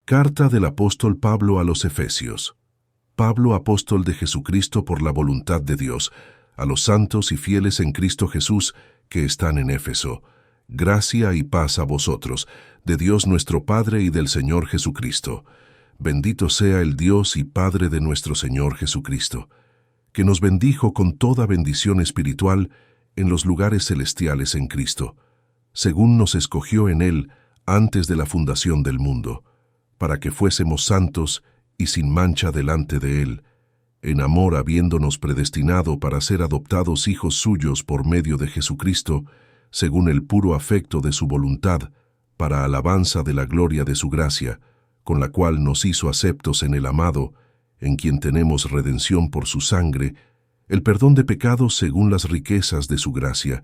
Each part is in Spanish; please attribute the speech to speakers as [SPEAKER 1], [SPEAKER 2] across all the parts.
[SPEAKER 1] Carta del apóstol Pablo a los Efesios. Pablo, apóstol de Jesucristo por la voluntad de Dios, a los santos y fieles en Cristo Jesús que están en Éfeso. Gracia y paz a vosotros, de Dios nuestro Padre y del Señor Jesucristo. Bendito sea el Dios y Padre de nuestro Señor Jesucristo, que nos bendijo con toda bendición espiritual en los lugares celestiales en Cristo, según nos escogió en Él antes de la fundación del mundo, para que fuésemos santos y sin mancha delante de Él, en amor habiéndonos predestinado para ser adoptados hijos suyos por medio de Jesucristo, según el puro afecto de su voluntad, para alabanza de la gloria de su gracia, con la cual nos hizo aceptos en el amado, en quien tenemos redención por su sangre, el perdón de pecados según las riquezas de su gracia,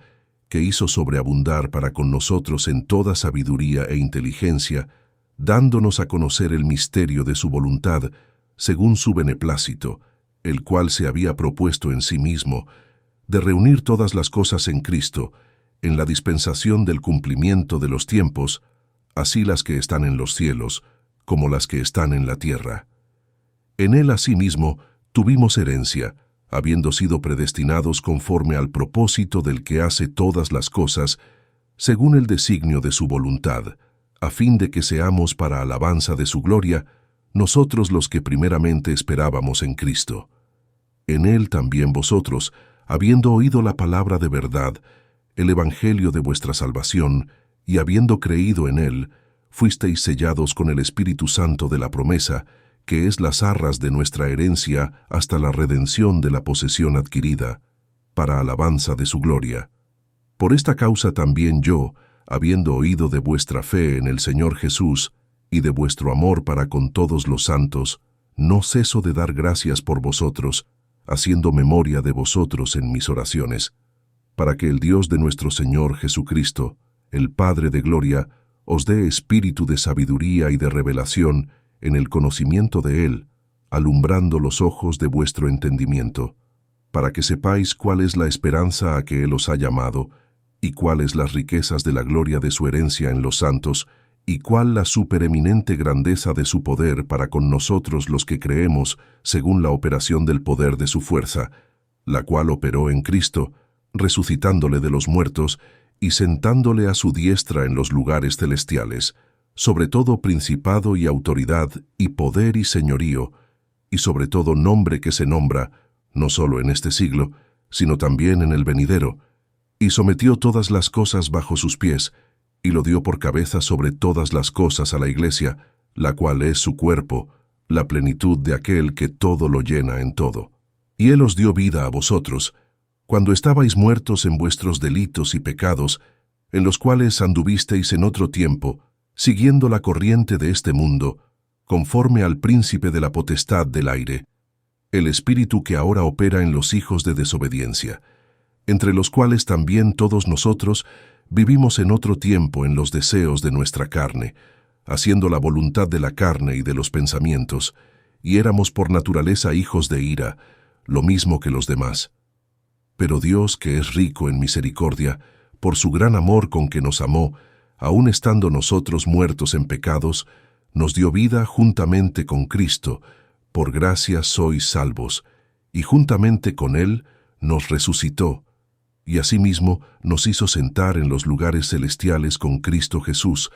[SPEAKER 1] que hizo sobreabundar para con nosotros en toda sabiduría e inteligencia, dándonos a conocer el misterio de su voluntad, según su beneplácito, el cual se había propuesto en sí mismo, de reunir todas las cosas en Cristo, en la dispensación del cumplimiento de los tiempos, así las que están en los cielos, como las que están en la tierra. En Él asimismo tuvimos herencia, habiendo sido predestinados conforme al propósito del que hace todas las cosas, según el designio de su voluntad, a fin de que seamos para alabanza de su gloria, nosotros los que primeramente esperábamos en Cristo. En Él también vosotros, habiendo oído la palabra de verdad, el evangelio de vuestra salvación, y habiendo creído en Él, fuisteis sellados con el Espíritu Santo de la promesa, que es las arras de nuestra herencia hasta la redención de la posesión adquirida, para alabanza de su gloria. Por esta causa también yo, habiendo oído de vuestra fe en el Señor Jesús y de vuestro amor para con todos los santos, no ceso de dar gracias por vosotros, haciendo memoria de vosotros en mis oraciones, para que el Dios de nuestro Señor Jesucristo, el Padre de gloria, os dé espíritu de sabiduría y de revelación en el conocimiento de Él, alumbrando los ojos de vuestro entendimiento, para que sepáis cuál es la esperanza a que Él os ha llamado, y cuáles las riquezas de la gloria de su herencia en los santos, y cuál la supereminente grandeza de su poder para con nosotros los que creemos, según la operación del poder de su fuerza, la cual operó en Cristo, resucitándole de los muertos y sentándole a su diestra en los lugares celestiales, sobre todo principado y autoridad y poder y señorío, y sobre todo nombre que se nombra, no solo en este siglo, sino también en el venidero, y sometió todas las cosas bajo sus pies, y lo dio por cabeza sobre todas las cosas a la Iglesia, la cual es su cuerpo, la plenitud de aquel que todo lo llena en todo. Y Él os dio vida a vosotros, cuando estabais muertos en vuestros delitos y pecados, en los cuales anduvisteis en otro tiempo, siguiendo la corriente de este mundo, conforme al príncipe de la potestad del aire, el espíritu que ahora opera en los hijos de desobediencia, entre los cuales también todos nosotros vivimos en otro tiempo en los deseos de nuestra carne, haciendo la voluntad de la carne y de los pensamientos, y éramos por naturaleza hijos de ira, lo mismo que los demás. Pero Dios, que es rico en misericordia, por su gran amor con que nos amó, aun estando nosotros muertos en pecados, nos dio vida juntamente con Cristo, por gracia sois salvos, y juntamente con Él nos resucitó, y asimismo nos hizo sentar en los lugares celestiales con Cristo Jesús,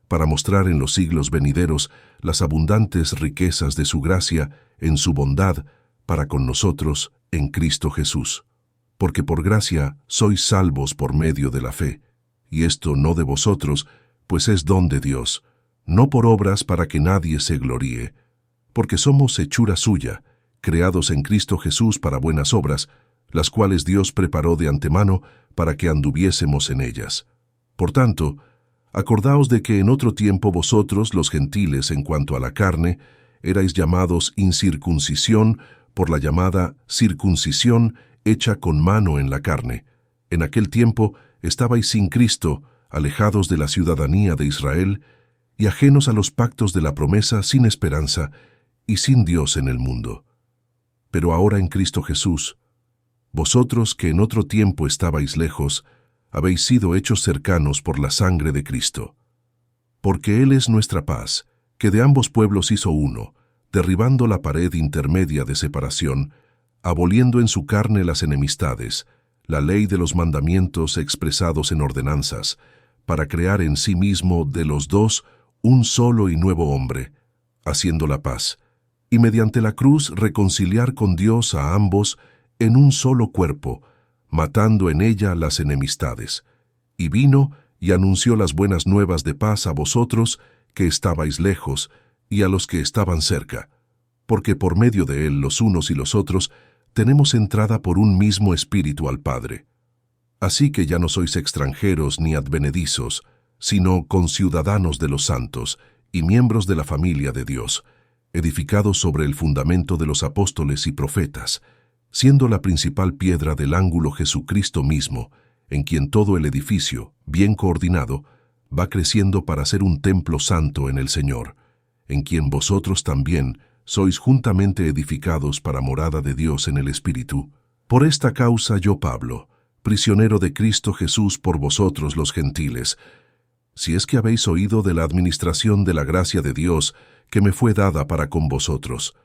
[SPEAKER 1] para mostrar en los siglos venideros las abundantes riquezas de su gracia en su bondad para con nosotros en Cristo Jesús. Porque por gracia sois salvos por medio de la fe, y esto no de vosotros, pues es don de Dios, no por obras para que nadie se gloríe, porque somos hechura suya, creados en Cristo Jesús para buenas obras, las cuales Dios preparó de antemano para que anduviésemos en ellas. Por tanto, acordaos de que en otro tiempo vosotros, los gentiles, en cuanto a la carne, erais llamados incircuncisión por la llamada circuncisión hecha con mano en la carne. En aquel tiempo estabais sin Cristo, alejados de la ciudadanía de Israel, y ajenos a los pactos de la promesa, sin esperanza y sin Dios en el mundo. Pero ahora en Cristo Jesús, vosotros que en otro tiempo estabais lejos, habéis sido hechos cercanos por la sangre de Cristo. Porque Él es nuestra paz, que de ambos pueblos hizo uno, derribando la pared intermedia de separación, aboliendo en su carne las enemistades, la ley de los mandamientos expresados en ordenanzas, para crear en sí mismo de los dos un solo y nuevo hombre, haciendo la paz, y mediante la cruz reconciliar con Dios a ambos en un solo cuerpo, matando en ella las enemistades. Y vino y anunció las buenas nuevas de paz a vosotros que estabais lejos, y a los que estaban cerca, porque por medio de él los unos y los otros tenemos entrada por un mismo Espíritu al Padre. Así que ya no sois extranjeros ni advenedizos, sino conciudadanos de los santos y miembros de la familia de Dios, edificados sobre el fundamento de los apóstoles y profetas, siendo la principal piedra del ángulo Jesucristo mismo, en quien todo el edificio, bien coordinado, va creciendo para ser un templo santo en el Señor, en quien vosotros también sois juntamente edificados para morada de Dios en el Espíritu. Por esta causa yo, Pablo, prisionero de Cristo Jesús por vosotros los gentiles, si es que habéis oído de la administración de la gracia de Dios que me fue dada para con vosotros,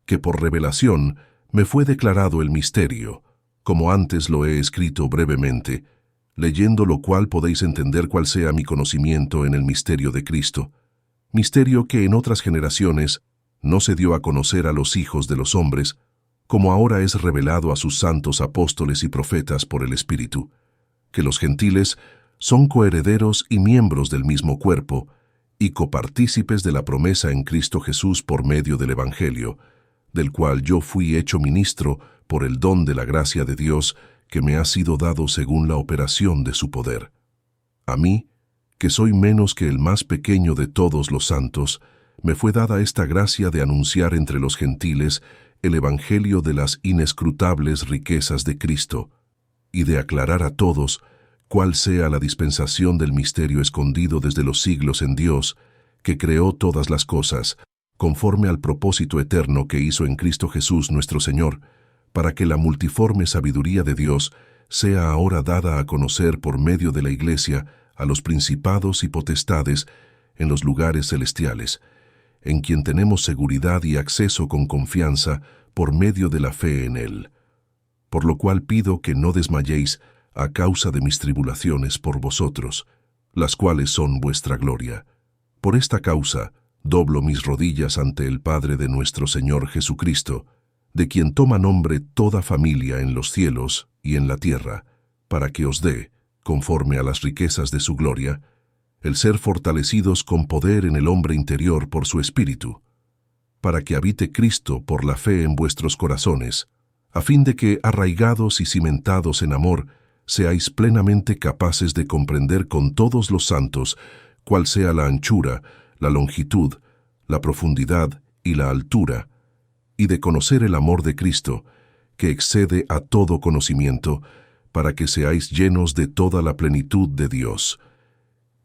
[SPEAKER 1] que por revelación me fue declarado el misterio, como antes lo he escrito brevemente, leyendo lo cual podéis entender cuál sea mi conocimiento en el misterio de Cristo, misterio que en otras generaciones no se dio a conocer a los hijos de los hombres, como ahora es revelado a sus santos apóstoles y profetas por el Espíritu, que los gentiles son coherederos y miembros del mismo cuerpo, y copartícipes de la promesa en Cristo Jesús por medio del Evangelio, del cual yo fui hecho ministro por el don de la gracia de Dios que me ha sido dado según la operación de su poder. A mí, que soy menos que el más pequeño de todos los santos, me fue dada esta gracia de anunciar entre los gentiles el Evangelio de las inescrutables riquezas de Cristo, y de aclarar a todos cuál sea la dispensación del misterio escondido desde los siglos en Dios, que creó todas las cosas, conforme al propósito eterno que hizo en Cristo Jesús nuestro Señor, para que la multiforme sabiduría de Dios sea ahora dada a conocer por medio de la Iglesia a los principados y potestades en los lugares celestiales, en quien tenemos seguridad y acceso con confianza por medio de la fe en Él. Por lo cual pido que no desmayéis a causa de mis tribulaciones por vosotros, las cuales son vuestra gloria. Por esta causa doblo mis rodillas ante el Padre de nuestro Señor Jesucristo, de quien toma nombre toda familia en los cielos y en la tierra, para que os dé, conforme a las riquezas de su gloria, el ser fortalecidos con poder en el hombre interior por su Espíritu, para que habite Cristo por la fe en vuestros corazones, a fin de que, arraigados y cimentados en amor, seáis plenamente capaces de comprender con todos los santos cuál sea la anchura, la longitud, la profundidad y la altura, y de conocer el amor de Cristo, que excede a todo conocimiento, para que seáis llenos de toda la plenitud de Dios.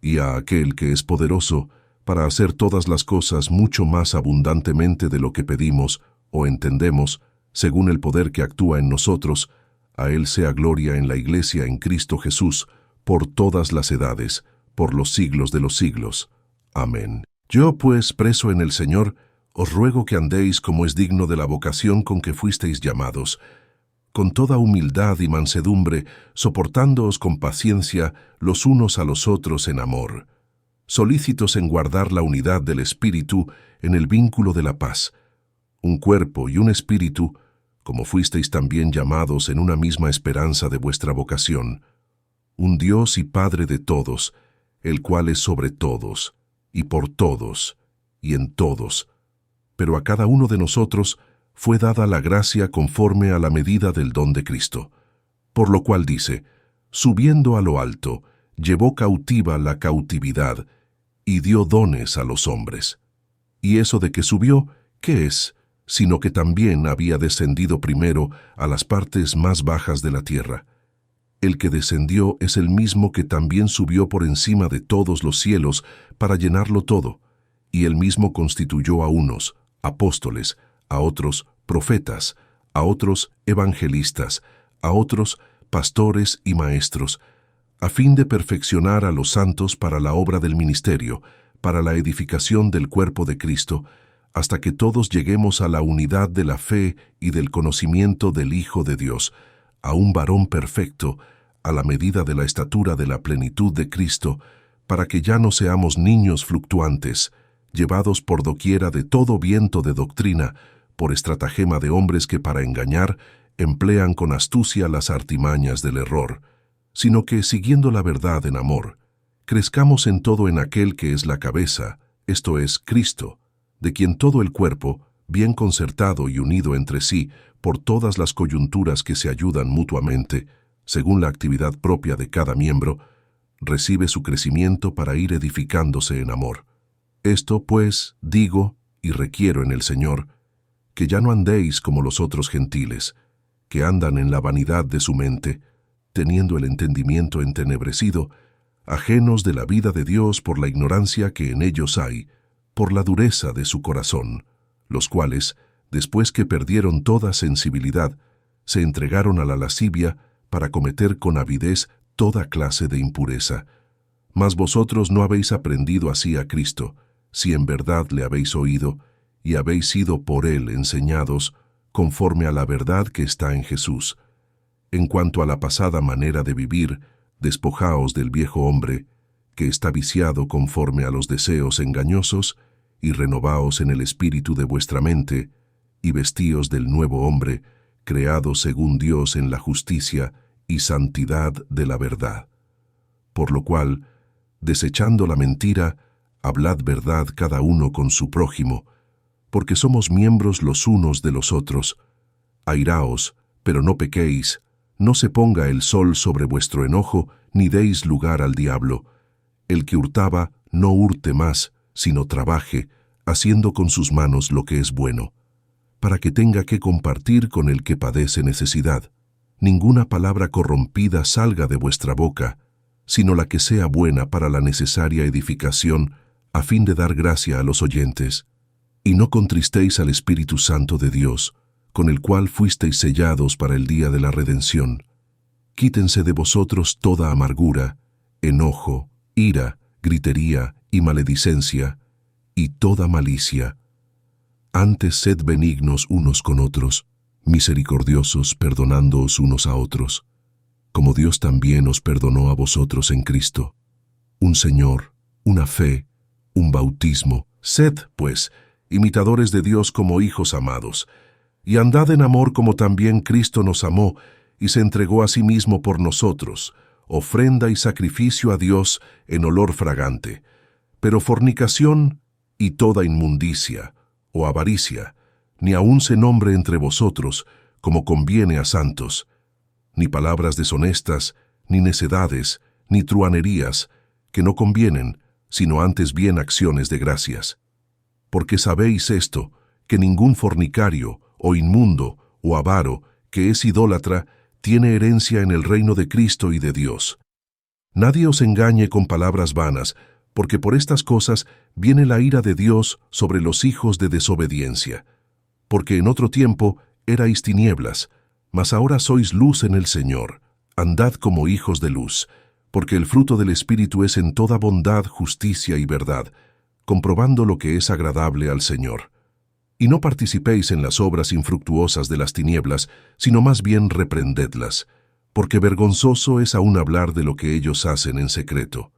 [SPEAKER 1] Y a aquel que es poderoso para hacer todas las cosas mucho más abundantemente de lo que pedimos o entendemos, según el poder que actúa en nosotros, a Él sea gloria en la Iglesia en Cristo Jesús, por todas las edades, por los siglos de los siglos. Amén. Yo, pues, preso en el Señor, os ruego que andéis como es digno de la vocación con que fuisteis llamados, con toda humildad y mansedumbre, soportándoos con paciencia los unos a los otros en amor, solícitos en guardar la unidad del Espíritu en el vínculo de la paz, un cuerpo y un espíritu, como fuisteis también llamados en una misma esperanza de vuestra vocación, un Dios y Padre de todos, el cual es sobre todos, y por todos, y en todos, pero a cada uno de nosotros fue dada la gracia conforme a la medida del don de Cristo. Por lo cual dice, subiendo a lo alto, llevó cautiva la cautividad, y dio dones a los hombres. Y eso de que subió, ¿qué es? Sino que también había descendido primero a las partes más bajas de la tierra. El que descendió es el mismo que también subió por encima de todos los cielos para llenarlo todo, y él mismo constituyó a unos apóstoles, a otros profetas, a otros evangelistas, a otros pastores y maestros, a fin de perfeccionar a los santos para la obra del ministerio, para la edificación del cuerpo de Cristo, hasta que todos lleguemos a la unidad de la fe y del conocimiento del Hijo de Dios, a un varón perfecto, a la medida de la estatura de la plenitud de Cristo, para que ya no seamos niños fluctuantes, llevados por doquiera de todo viento de doctrina, por estratagema de hombres que para engañar emplean con astucia las artimañas del error, sino que, siguiendo la verdad en amor, crezcamos en todo en aquel que es la cabeza, esto es, Cristo, de quien todo el cuerpo, bien concertado y unido entre sí por todas las coyunturas que se ayudan mutuamente, según la actividad propia de cada miembro, recibe su crecimiento para ir edificándose en amor. Esto, pues, digo y requiero en el Señor, que ya no andéis como los otros gentiles, que andan en la vanidad de su mente, teniendo el entendimiento entenebrecido, ajenos de la vida de Dios por la ignorancia que en ellos hay, por la dureza de su corazón, los cuales, después que perdieron toda sensibilidad, se entregaron a la lascivia para cometer con avidez toda clase de impureza. Mas vosotros no habéis aprendido así a Cristo, si en verdad le habéis oído, y habéis sido por él enseñados, conforme a la verdad que está en Jesús. En cuanto a la pasada manera de vivir, despojaos del viejo hombre, que está viciado conforme a los deseos engañosos, y renovaos en el espíritu de vuestra mente, y vestíos del nuevo hombre, creado según Dios en la justicia y santidad de la verdad. Por lo cual, desechando la mentira, hablad verdad cada uno con su prójimo, porque somos miembros los unos de los otros. Airaos, pero no pequéis, no se ponga el sol sobre vuestro enojo, ni deis lugar al diablo. El que hurtaba, no hurte más, sino trabaje, haciendo con sus manos lo que es bueno, para que tenga que compartir con el que padece necesidad. Ninguna palabra corrompida salga de vuestra boca, sino la que sea buena para la necesaria edificación, a fin de dar gracia a los oyentes. Y no contristéis al Espíritu Santo de Dios, con el cual fuisteis sellados para el día de la redención. Quítense de vosotros toda amargura, enojo, ira, gritería y maledicencia, y toda malicia. Antes sed benignos unos con otros, misericordiosos, perdonándoos unos a otros, como Dios también os perdonó a vosotros en Cristo. Un Señor, una fe, un bautismo. Sed, pues, imitadores de Dios como hijos amados, y andad en amor como también Cristo nos amó y se entregó a sí mismo por nosotros, ofrenda y sacrificio a Dios en olor fragante. Pero fornicación y toda inmundicia o avaricia, ni aun se nombre entre vosotros, como conviene a santos, ni palabras deshonestas, ni necedades, ni truhanerías, que no convienen, sino antes bien acciones de gracias. Porque sabéis esto, que ningún fornicario, o inmundo, o avaro, que es idólatra, tiene herencia en el reino de Cristo y de Dios. Nadie os engañe con palabras vanas, porque por estas cosas viene la ira de Dios sobre los hijos de desobediencia. Porque en otro tiempo erais tinieblas, mas ahora sois luz en el Señor. Andad como hijos de luz, porque el fruto del Espíritu es en toda bondad, justicia y verdad, comprobando lo que es agradable al Señor. Y no participéis en las obras infructuosas de las tinieblas, sino más bien reprendedlas, porque vergonzoso es aún hablar de lo que ellos hacen en secreto.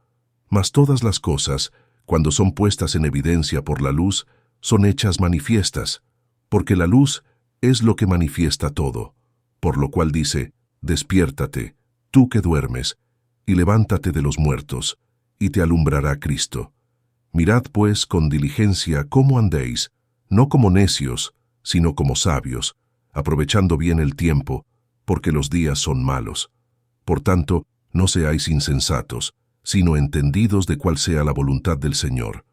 [SPEAKER 1] Mas todas las cosas, cuando son puestas en evidencia por la luz, son hechas manifiestas, porque la luz es lo que manifiesta todo. Por lo cual dice, despiértate, tú que duermes, y levántate de los muertos, y te alumbrará Cristo. Mirad pues con diligencia cómo andéis, no como necios, sino como sabios, aprovechando bien el tiempo, porque los días son malos. Por tanto, no seáis insensatos, sino entendidos de cuál sea la voluntad del Señor.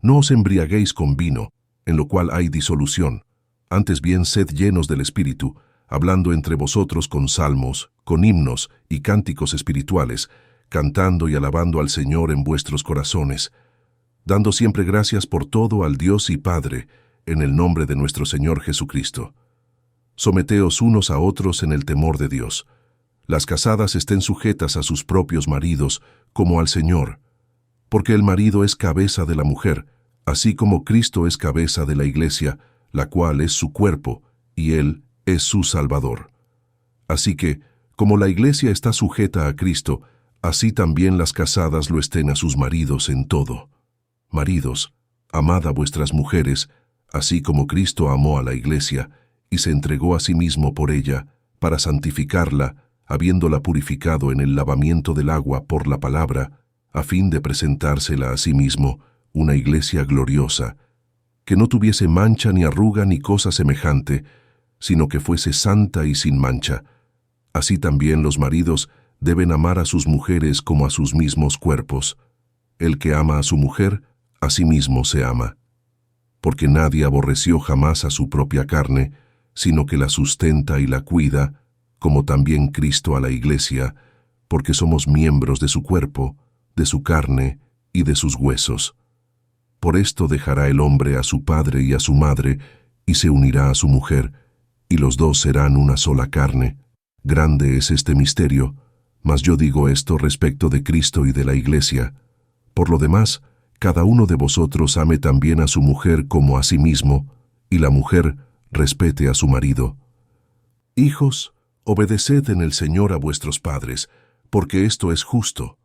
[SPEAKER 1] No os embriaguéis con vino, en lo cual hay disolución, antes bien sed llenos del Espíritu, hablando entre vosotros con salmos, con himnos y cánticos espirituales, cantando y alabando al Señor en vuestros corazones, dando siempre gracias por todo al Dios y Padre, en el nombre de nuestro Señor Jesucristo. Someteos unos a otros en el temor de Dios. Las casadas estén sujetas a sus propios maridos, como al Señor, porque el marido es cabeza de la mujer, así como Cristo es cabeza de la Iglesia, la cual es su cuerpo, y Él es su Salvador. Así que, como la Iglesia está sujeta a Cristo, así también las casadas lo estén a sus maridos en todo. Maridos, amad a vuestras mujeres, así como Cristo amó a la Iglesia, y se entregó a sí mismo por ella, para santificarla, habiéndola purificado en el lavamiento del agua por la palabra, a fin de presentársela a sí mismo, una Iglesia gloriosa, que no tuviese mancha ni arruga ni cosa semejante, sino que fuese santa y sin mancha. Así también los maridos deben amar a sus mujeres como a sus mismos cuerpos. El que ama a su mujer, a sí mismo se ama. Porque nadie aborreció jamás a su propia carne, sino que la sustenta y la cuida, como también Cristo a la Iglesia, porque somos miembros de su cuerpo, de su carne y de sus huesos. Por esto dejará el hombre a su padre y a su madre, y se unirá a su mujer, y los dos serán una sola carne. Grande es este misterio, mas yo digo esto respecto de Cristo y de la Iglesia. Por lo demás, cada uno de vosotros ame también a su mujer como a sí mismo, y la mujer respete a su marido. Hijos, obedeced en el Señor a vuestros padres, porque esto es justo.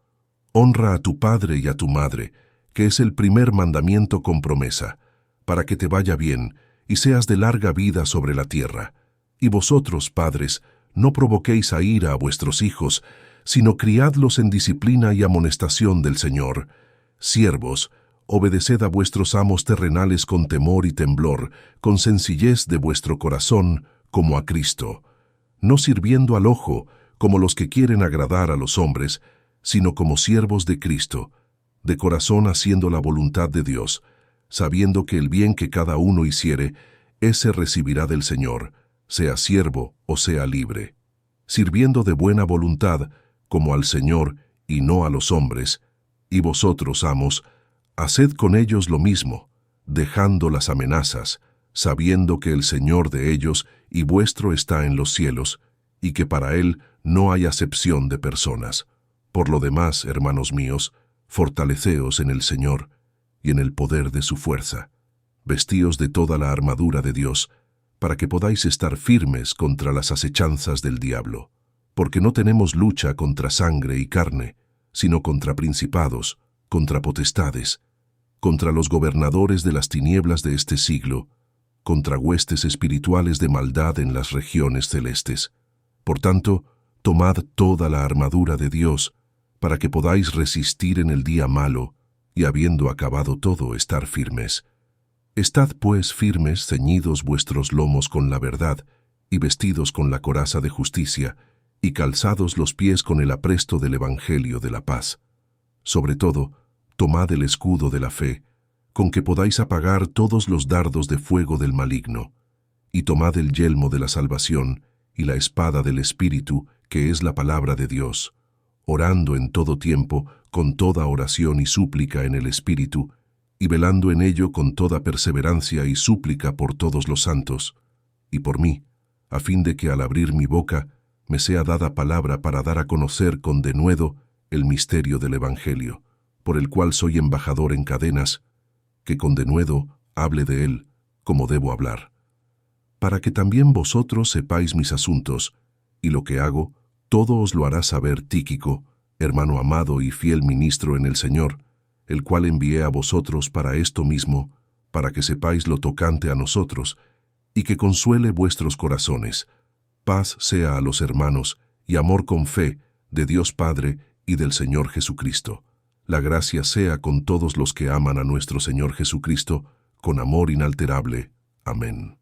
[SPEAKER 1] Honra a tu padre y a tu madre, que es el primer mandamiento con promesa, para que te vaya bien y seas de larga vida sobre la tierra. Y vosotros, padres, no provoquéis a ira a vuestros hijos, sino criadlos en disciplina y amonestación del Señor. Siervos, obedeced a vuestros amos terrenales con temor y temblor, con sencillez de vuestro corazón, como a Cristo, no sirviendo al ojo, como los que quieren agradar a los hombres, sino como siervos de Cristo, de corazón haciendo la voluntad de Dios, sabiendo que el bien que cada uno hiciere, ese recibirá del Señor, sea siervo o sea libre, sirviendo de buena voluntad, como al Señor y no a los hombres, y vosotros, amos, haced con ellos lo mismo, dejando las amenazas, sabiendo que el Señor de ellos y vuestro está en los cielos, y que para Él no hay acepción de personas. Por lo demás, hermanos míos, fortaleceos en el Señor y en el poder de su fuerza. Vestíos de toda la armadura de Dios, para que podáis estar firmes contra las acechanzas del diablo. Porque no tenemos lucha contra sangre y carne, sino contra principados, contra potestades, contra los gobernadores de las tinieblas de este siglo, contra huestes espirituales de maldad en las regiones celestes. Por tanto, tomad toda la armadura de Dios, para que podáis resistir en el día malo, y habiendo acabado todo, estar firmes. Estad pues firmes, ceñidos vuestros lomos con la verdad, y vestidos con la coraza de justicia, y calzados los pies con el apresto del Evangelio de la paz. Sobre todo, tomad el escudo de la fe, con que podáis apagar todos los dardos de fuego del maligno, y tomad el yelmo de la salvación, y la espada del Espíritu, que es la palabra de Dios, orando en todo tiempo, con toda oración y súplica en el Espíritu, y velando en ello con toda perseverancia y súplica por todos los santos, y por mí, a fin de que al abrir mi boca me sea dada palabra para dar a conocer con denuedo el misterio del Evangelio, por el cual soy embajador en cadenas, que con denuedo hable de él como debo hablar, para que también vosotros sepáis mis asuntos, y lo que hago, todo os lo hará saber Tíquico, hermano amado y fiel ministro en el Señor, el cual envié a vosotros para esto mismo, para que sepáis lo tocante a nosotros, y que consuele vuestros corazones. Paz sea a los hermanos, y amor con fe, de Dios Padre y del Señor Jesucristo. La gracia sea con todos los que aman a nuestro Señor Jesucristo, con amor inalterable. Amén.